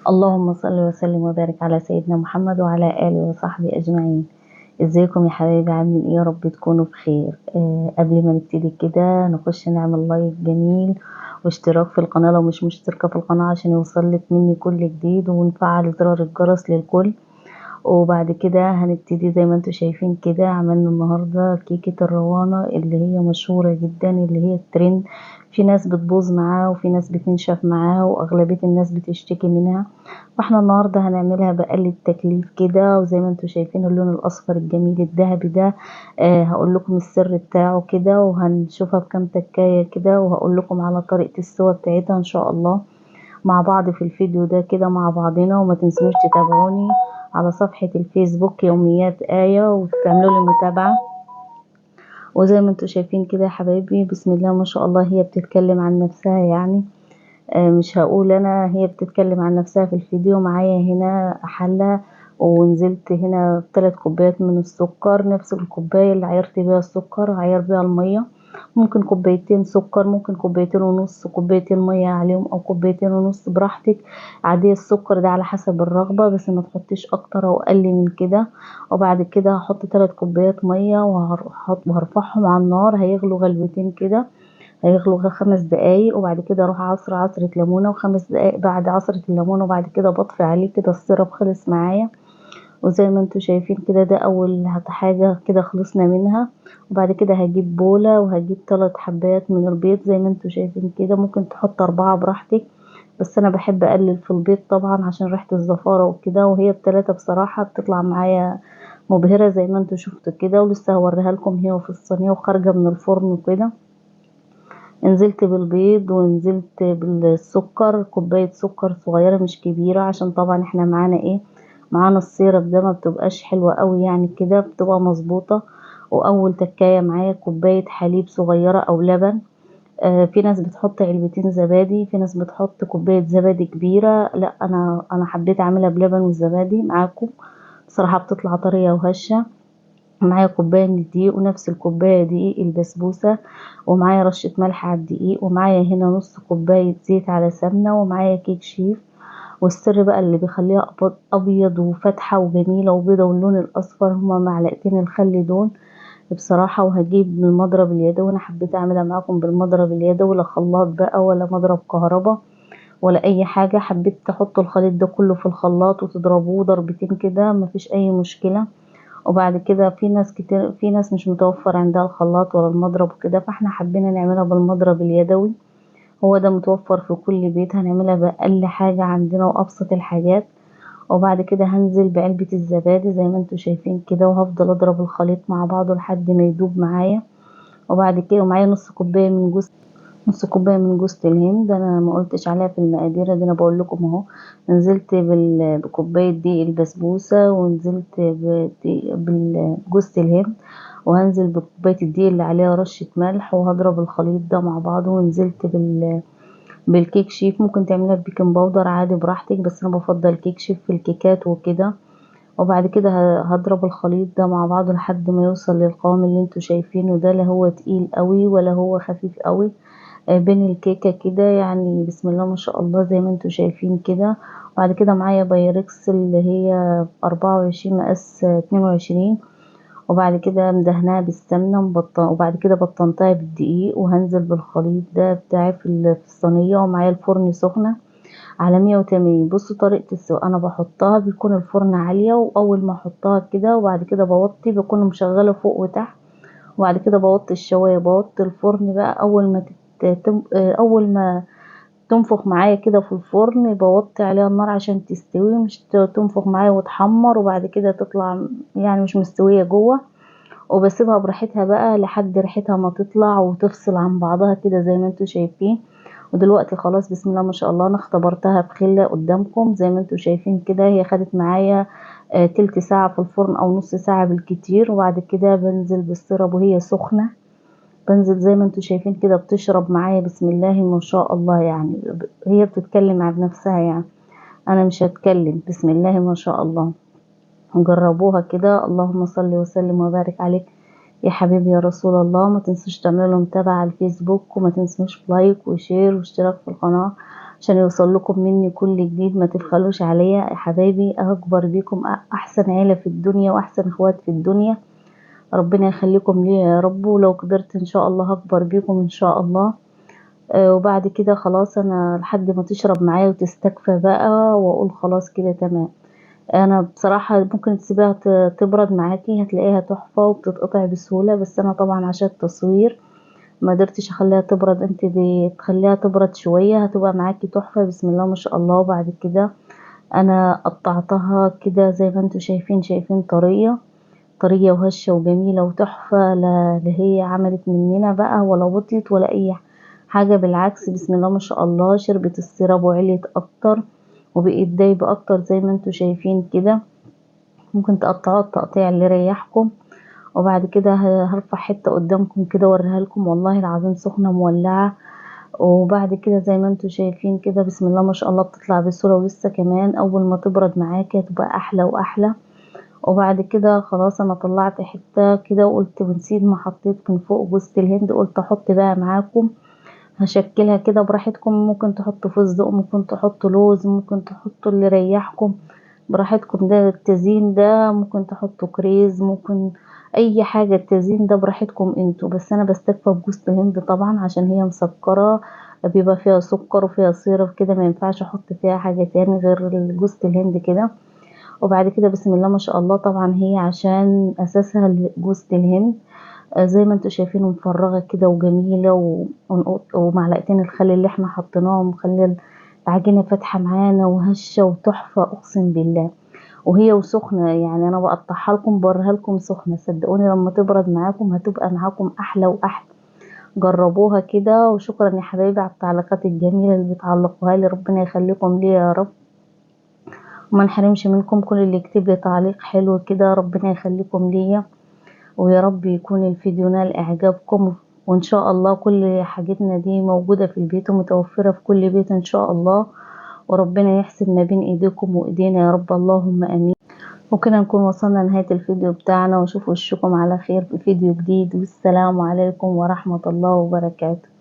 اللهم صل وسلم وبارك على سيدنا محمد وعلى آله وصحبه أجمعين. ازيكم يا حبايبي؟ عاملين ايه؟ يا رب تكونوا بخير. قبل ما نبتدي كده نخش نعمل لايك جميل واشتراك في القناة لو مش مشتركة في القناة عشان يوصلك مني كل جديد، ونفعل زرار الجرس للكل. وبعد كده هنبتدي زي ما انتوا شايفين كده. عملنا النهاردة كيكة الروانة اللي هي مشهورة جدا، اللي هي الترند. في ناس بتبوظ معاها وفي ناس بتنشف معاها واغلبية الناس بتشتكي منها. فاحنا النهاردة هنعملها بأقل التكليف كده، وزي ما انتوا شايفين اللون الاصفر الجميل الذهبي ده. هقول لكم السر بتاعه كده، وهنشوفها بكام تكاية كده، وهقول لكم على طريقة السوا بتاعتها ان شاء الله مع بعض في الفيديو ده كده مع بعضنا. وما تنسوش تتابعوني على صفحة الفيسبوك يوميات آية وتعملوا لي متابعة. وزي ما انتوا شايفين كده يا حبايبي، بسم الله ما شاء الله، هي بتتكلم عن نفسها يعني. مش هقول انا، هي بتتكلم عن نفسها في الفيديو. معايا هنا حلة، ونزلت هنا 3 كوبايات من السكر، نفس الكوباية اللي عيرت بيها السكر عير بيها المية. ممكن كوبايتين سكر، ممكن كوبايتين ونص، كوبايتين مية عليهم او كوبايتين ونص براحتك. عادية السكر ده على حسب الرغبة، بس ما تحطيش اكتر او اقل من كده. وبعد كده هحط 3 كوبايات مية وهرفعهم على النار، هيغلوا غلوتين كده. هيغلوا 5 دقايق، وبعد كده اروح عصرة ليمونة، و5 دقايق بعد عصرة الليمونة، وبعد كده بطفي عليه كده. السيرب خلص معايا، وزي ما انتوا شايفين كده ده اول حاجة كده خلصنا منها. وبعد كده هجيب بولة وهجيب 3 حبات من البيض زي ما انتوا شايفين كده. ممكن تحط 4 براحتك، بس انا بحب اقلل في البيض طبعا عشان ريحة الزفارة وكده. وهي ب3 بصراحة بتطلع معايا مبهرة زي ما انتوا شفتوا كده. ولسه هوريها لكم هي في الصينية وخارجة من الفرن وكده. نزلت بالبيض ونزلت بالسكر، كوباية سكر صغيرة مش كبيرة، عشان طبعا احنا معانا ايه، معانا السيرب ده ما بتبقاش حلوة قوي يعني كده، بتبقى مظبوطة. واول تكاية معايا كوباية حليب صغيرة او لبن. في ناس بتحط علبتين زبادي، في ناس بتحط كوباية زبادي كبيرة. لا انا حبيت اعملها بلبن والزبادي معاكم، بصراحة بتطلع طرية وهشة. معايا كوباية من الدقيق، ونفس الكوباية دقيق البسبوسة. ومعايا رشة ملح على الدقيق، ومعايا هنا نص كوباية زيت على سمنة، ومعايا كيك شيف. والسر بقى اللي بيخليها ابيض وفاتحة وجميلة وبيضة واللون الاصفر هما معلقتين الخل دول بصراحة. وهجيب من المضرب اليدوي، وانا حبيت اعملها معاكم بالمضرب اليدوي، لا خلاط بقى ولا مضرب كهربا ولا اي حاجة. حبيت تحطوا الخليط ده كله في الخلاط وتضربوه ضربتين كده، مفيش اي مشكلة. وبعد كده في ناس كتير، في ناس مش متوفر عندها الخلاط ولا المضرب وكده، فاحنا حبينا نعملها بالمضرب اليدوي. هو ده متوفر في كل بيت، هنعملها بأقل حاجة عندنا وأبسط الحاجات. وبعد كده هنزل بعلبة الزبادي زي ما انتوا شايفين كده، وهفضل اضرب الخليط مع بعضه لحد ما يدوب معايا. وبعد كده ومعايا نص كوبايه من جوز الهند. انا ما قلتش عليها في المقادير دي، انا بقول لكم اهو. نزلت بكوبايه دقيق البسبوسه، ونزلت بجوز الهند، وهنزل بكوبايه الدقيق اللي عليها رشه ملح، وهضرب الخليط ده مع بعضه. ونزلت بالكيك شيف. ممكن تعملها ببيكنج باودر عادي براحتك، بس انا بفضل كيك شيف في الكيكات وكده. وبعد كده هضرب الخليط ده مع بعضه لحد ما يوصل للقوام اللي انتوا شايفينه ده، لا هو تقيل قوي ولا هو خفيف قوي. بين الكيكة كده يعني، بسم الله ما شاء الله زي ما انتوا شايفين كده. وبعد كده معايا بايركس اللي هي 24 مقاس 22. وبعد كده مدهناها بالسمنة وبعد كده بطنتها بالدقيق، وهنزل بالخليط ده بتاعي في الصينية. ومعايا الفرن سخنة على 180. بصوا طريقة السوا، انا بحطها بيكون الفرن عالية، واول ما احطها كده وبعد كده بوطي، بكون مشغلة فوق وتحت. وبعد كده بوطي الشواية، بوطي الفرن بقى. اول ما تنفخ معايا كده في الفرن بوطي عليها النار عشان تستوي، مش تنفخ معايا وتحمر وبعد كده تطلع يعني مش مستوية جوه. وبسيبها براحتها بقى لحد ريحتها ما تطلع وتفصل عن بعضها كده زي ما انتوا شايفين. ودلوقتي خلاص بسم الله ما شاء الله، انا اختبرتها بخلة قدامكم زي ما انتوا شايفين كده. هي خدت معايا تلت ساعة في الفرن او نص ساعة بالكتير. وبعد كده بنزل بالسيرب وهي سخنة، بنزل زي ما انتوا شايفين كده بتشرب معايا بسم الله ما شاء الله يعني. هي بتتكلم عن نفسها يعني، انا مش هتكلم. بسم الله ما شاء الله، جربوها كده. اللهم صل وسلم وبارك عليك يا حبيبي يا رسول الله. ما تنسوش تعملوا متابعة على الفيسبوك، وما تنسوش لايك وشير واشتراك في القناة عشان يوصل لكم مني كل جديد. ما تبخلوش عليا يا حبايبي، اكبر بيكم احسن عيلة في الدنيا واحسن اخوات في الدنيا. ربنا يخليكم لي يا رب، ولو قدرت ان شاء الله هكبر بيكم ان شاء الله. وبعد كده خلاص انا لحد ما تشرب معايا وتستكفى بقى، واقول خلاص كده تمام. انا بصراحة ممكن تسيبها تبرد معاكي، هتلاقيها تحفة وبتتقطع بسهولة، بس انا طبعا عشان التصوير ما قدرتش اخليها تبرد. انت بتخليها تبرد شوية هتبقى معاكي تحفة بسم الله ما شاء الله. وبعد كده انا قطعتها كده زي ما انتوا شايفين طرية طرية وهشة وجميلة وتحفة. لا هي عملت مننا بقى ولا بطيت ولا اي حاجة، بالعكس بسم الله ما شاء الله. شربت السيراب وعليت اكتر وبقيت دايبة اكتر زي ما انتوا شايفين كده. ممكن تقطعوا التقطيع اللي يريحكم. وبعد كده هرفع حتة قدامكم كده اوريها لكم، والله العظيم سخنة مولعة. وبعد كده زي ما انتوا شايفين كده بسم الله ما شاء الله بتطلع بسهولة، ولسه كمان اول ما تبرد معاكي هتبقى احلى واحلى. وبعد كده خلاص انا طلعت حتة كده وقلت بنسيت ما حطيت من فوق جوز الهند، قلت احط بقى معاكم. هشكلها كده براحتكم، ممكن تحطوا فستق، ممكن تحطوا لوز، ممكن تحطوا اللي يريحكم براحتكم. ده التزيين ده ممكن تحطوا كريز، ممكن اي حاجة. التزيين ده براحتكم انتوا، بس انا بستكفى بجوز الهند طبعا عشان هي مسكرة، بيبقى فيها سكر وفيها سيرب كده، ما ينفعش احط فيها حاجة تاني غير جوز الهند كده. وبعد كده بسم الله ما شاء الله طبعا هي عشان اساسها جوز الهند. زي ما انتوا شايفين مفرغة كده وجميلة ومعلقتين الخل اللي احنا حطيناهم خلي العجينة فاتحة معانا وهشة وتحفة اقسم بالله. وهي وسخنة يعني انا بقطعها لكم بوريها لكم سخنة، صدقوني لما تبرد معاكم هتبقى معاكم احلى واحلى. جربوها كده. وشكرا يا حبايبي على التعليقات الجميلة اللي بتعلقوها لي، ربنا يخليكم لي يا رب، وما نحرمش منكم. كل اللي يكتب لي تعليق حلو كده ربنا يخليكم ليا، ويا رب يكون الفيديو نال اعجابكم. وان شاء الله كل حاجتنا دي موجودة في البيت ومتوفرة في كل بيت ان شاء الله. وربنا يحسن ما بين ايديكم وايدينا يا رب، اللهم امين. وكده نكون وصلنا لنهاية الفيديو بتاعنا، واشوف وشكم على خير في فيديو جديد، والسلام عليكم ورحمة الله وبركاته.